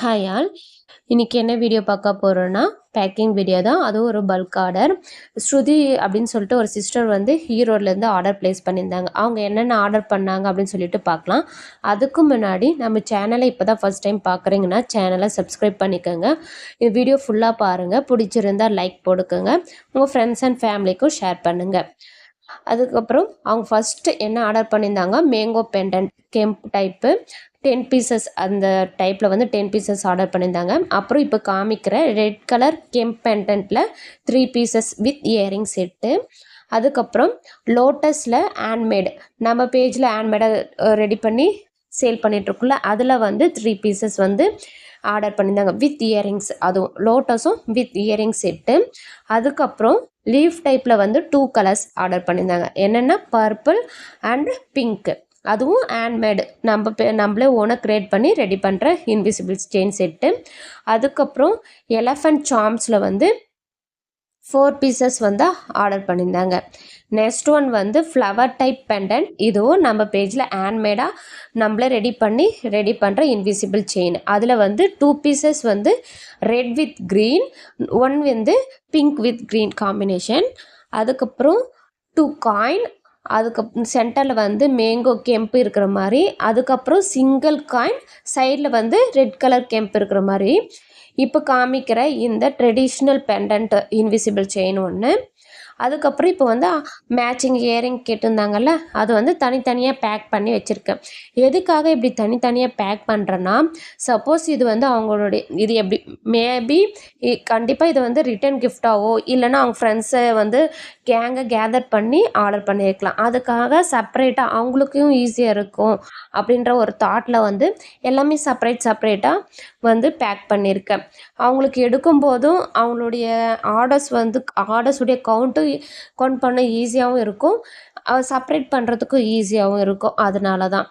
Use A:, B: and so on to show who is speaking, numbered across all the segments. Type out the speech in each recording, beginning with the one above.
A: Hi all. இன்றைக்கி என்ன video பார்க்க போகிறோன்னா பேக்கிங் வீடியோ தான். அதுவும் ஒரு பல்க் ஆர்டர். ஸ்ருதி அப்படின்னு சொல்லிட்டு ஒரு சிஸ்டர் வந்து ஈரோட்லேருந்து ஆர்டர் ப்ளேஸ் பண்ணியிருந்தாங்க. அவங்க என்னென்ன ஆர்டர் பண்ணாங்க அப்படின்னு சொல்லிட்டு பார்க்கலாம். அதுக்கு முன்னாடி நம்ம சேனலை இப்போ தான் ஃபஸ்ட் டைம் பார்க்குறீங்கன்னா சேனலை சப்ஸ்கிரைப் பண்ணிக்கோங்க. இந்த வீடியோ ஃபுல்லாக பாருங்கள். பிடிச்சிருந்தால் லைக் போடுக்கோங்க. உங்கள் ஃப்ரெண்ட்ஸ் அண்ட் ஃபேமிலிக்கும் ஷேர் பண்ணுங்கள். அதுக்கப்புறம் அவங்க ஃபஸ்ட்டு என்ன ஆர்டர் பண்ணியிருந்தாங்க, மேங்கோ பெண்டன்ட் கெம்ப் டைப்பு 10 பீசஸ், அந்த டைப்பில் வந்து 10 பீசஸ் ஆர்டர் பண்ணியிருந்தாங்க. அப்புறம் இப்போ காமிக்கிற ரெட் கலர் கெம்ப் பெண்டன்ட்டில் 3 பீசஸ் வித் இயரிங் செட்டு. அதுக்கப்புறம் லோட்டஸில் ஹேண்ட்மேடு, நம்ம பேஜில் ஹேண்ட்மேடை ரெடி பண்ணி சேல் பண்ணிகிட்ருக்குள்ள அதில் வந்து 3 பீசஸ் வந்து ஆர்டர் பண்ணியிருந்தாங்க வித் இயரிங்ஸ். அதுவும் லோட்டஸும் வித் இயரிங் செட்டு. அதுக்கப்புறம் லீஃப் டைப்பில் வந்து 2 கலர்ஸ் ஆர்டர் பண்ணியிருந்தாங்க. என்னென்னா பர்பிள் அண்ட் பிங்க்கு. அதுவும் ஹேண்ட்மேடு, நம்மளே ஓனாக க்ரியேட் பண்ணி ரெடி பண்ணுற இன்விசிபிள் செயின் செட்டு. அதுக்கப்புறம் எலஃபண்ட் சார்ம்ஸில் வந்து 4 பீசஸ் வந்து ஆர்டர் பண்ணியிருந்தாங்க. நெக்ஸ்ட் ஒன் வந்து ஃப்ளவர் டைப் பெண்டன்ட். இதுவும் நம்ம பேஜில் ஹேண்ட்மேடாக நம்மளே ரெடி பண்ணுற இன்விசிபிள் செயின். அதில் வந்து 2 பீசஸ் வந்து ரெட் வித் க்ரீன், 1 வந்து பிங்க் வித் க்ரீன் காம்பினேஷன். அதுக்கப்புறம் 2 காயின், அதுக்கப்புறம் சென்டரில் வந்து மேங்கோ கெம்ப் இருக்கிற மாதிரி, அதுக்கப்புறம் சிங்கிள் காயின் சைடில் வந்து ரெட் கலர் கெம்ப் இருக்கிற மாதிரி. இப்போ காமிக்கிற இந்த ட்ரெடிஷ்னல் பெண்டன்ட் இன்விசிபிள் செயின் ஒன்று. அதுக்கப்புறம் இப்போ வந்து மேட்சிங் இயரிங் கேட்டிருந்தாங்கல்ல, அது வந்து தனித்தனியாக பேக் பண்ணி வச்சுருக்கேன். எதுக்காக இப்படி தனித்தனியாக பேக் பண்ணுறேன்னா, சப்போஸ் இது வந்து அவங்களுடைய இது எப்படி மேபி கண்டிப்பாக இது வந்து ரிட்டன் கிஃப்டாவோ இல்லைன்னா அவங்க ஃப்ரெண்ட்ஸை வந்து கேங்கை கேதர் பண்ணி ஆர்டர் பண்ணியிருக்கலாம். அதுக்காக செப்பரேட்டாக அவங்களுக்கும் ஈஸியாக இருக்கும் அப்படின்ற ஒரு தாட்டில் வந்து எல்லாமே செப்பரேட்டாக வந்து பேக் பண்ணியிருக்கேன். அவங்களுக்கு எடுக்கும்போதும் அவங்களுடைய ஆர்டர்ஸுடைய கவுண்ட் பண்ண ஈஸியாகவும் இருக்கும், செப்பரேட் பண்ணுறதுக்கும் ஈஸியாகவும் இருக்கும். அதனால தான்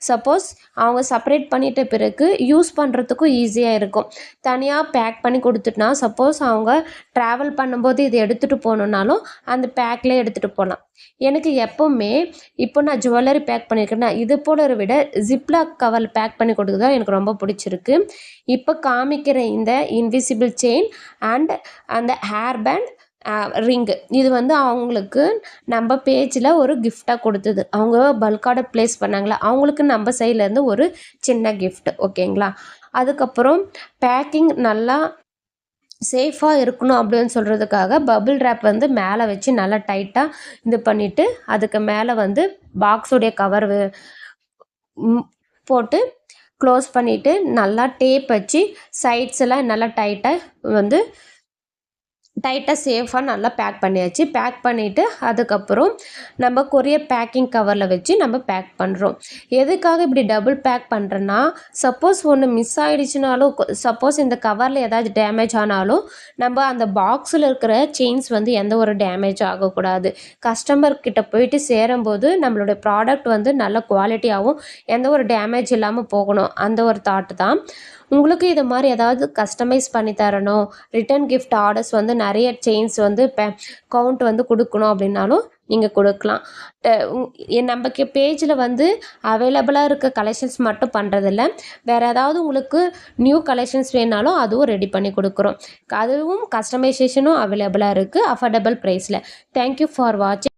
A: சப்போஸ் அவங்க செப்பரேட் பண்ணிட்ட பிறகு யூஸ் பண்ணுறதுக்கும் ஈஸியாக இருக்கும். தனியாக பேக் பண்ணி கொடுத்துட்டுனா சப்போஸ் அவங்க ட்ராவல் பண்ணும்போது இது எடுத்துகிட்டு போகணுன்னாலும் அந்த பேக்லேயே எடுத்துகிட்டு போகலாம். எனக்கு எப்போவுமே இப்போ நான் ஜுவல்லரி பேக் பண்ணியிருக்கேன்னா இது போல விட ஜிப்லாக் கவர் பேக் பண்ணி கொடுக்குறது தான் எனக்கு ரொம்ப பிடிச்சிருக்கு. இப்போ காமிக்கிற இந்த இன்விசிபிள் செயின் அண்ட் அந்த ஹேர் பேண்ட் ரிங்கு, இது வந்து அவங்களுக்கு நம்ம பேஜில் ஒரு கிஃப்டாக கொடுத்தது. அவங்க பல்க் ஆர்டர் ப்ளேஸ் பண்ணாங்களா, அவங்களுக்கு நம்ம சைட்லேருந்து ஒரு சின்ன கிஃப்ட். ஓகேங்களா. அதுக்கப்புறம் பேக்கிங் நல்லா சேஃபாக இருக்கணும் அப்படின்னு சொல்கிறதுக்காக பபிள் ரேப் வந்து மேலே வச்சு நல்லா டைட்டாக இது பண்ணிவிட்டு அதுக்கு மேலே வந்து பாக்ஸுடைய கவர் போட்டு க்ளோஸ் பண்ணிவிட்டு நல்லா டேப் வச்சு சைட்ஸ் எல்லாம் நல்லா டைட்டாக சேஃபாக நல்லா பேக் பண்ணியாச்சு. பேக் பண்ணிவிட்டு அதுக்கப்புறம் நம்ம கொரியர் பேக்கிங் கவரில் வச்சு நம்ம பேக் பண்ணுறோம். எதுக்காக இப்படி டபுள் பேக் பண்ணுறேன்னா, சப்போஸ் ஒன்று மிஸ் ஆகிடுச்சுனாலும், சப்போஸ் இந்த கவரில் ஏதாச்சும் டேமேஜ் ஆனாலும் நம்ம அந்த பாக்ஸில் இருக்கிற செயின்ஸ் வந்து எந்த ஒரு டேமேஜ் ஆகக்கூடாது. கஸ்டமர்கிட்ட போயிட்டு சேரும்போது நம்மளுடைய ப்ராடக்ட் வந்து நல்ல குவாலிட்டியாகவும் எந்த ஒரு டேமேஜ் இல்லாமல் போகணும். அந்த ஒரு தாட்டு தான். உங்களுக்கு இது மாதிரி ஏதாவது கஸ்டமைஸ் பண்ணி தரணும், ரிட்டன் கிஃப்ட் ஆர்டர்ஸ் வந்து நிறைய செயின்ஸ் வந்து கவுண்ட் வந்து கொடுக்கணும் அப்படின்னாலும் நீங்கள் கொடுக்கலாம். நம்ம பேஜில் வந்து அவைலபிளாக இருக்க கலெக்ஷன்ஸ் மட்டும் பண்ணுறதில்ல, வேறு ஏதாவது உங்களுக்கு நியூ கலெக்ஷன்ஸ் வேணாலும் அதுவும் ரெடி பண்ணி கொடுக்குறோம். அதுவும் கஸ்டமைசேஷனும் அவைலபிளாக இருக்குது அஃபோர்டபுள் ப்ரைஸில். தேங்க்யூ ஃபார் வாட்சிங்.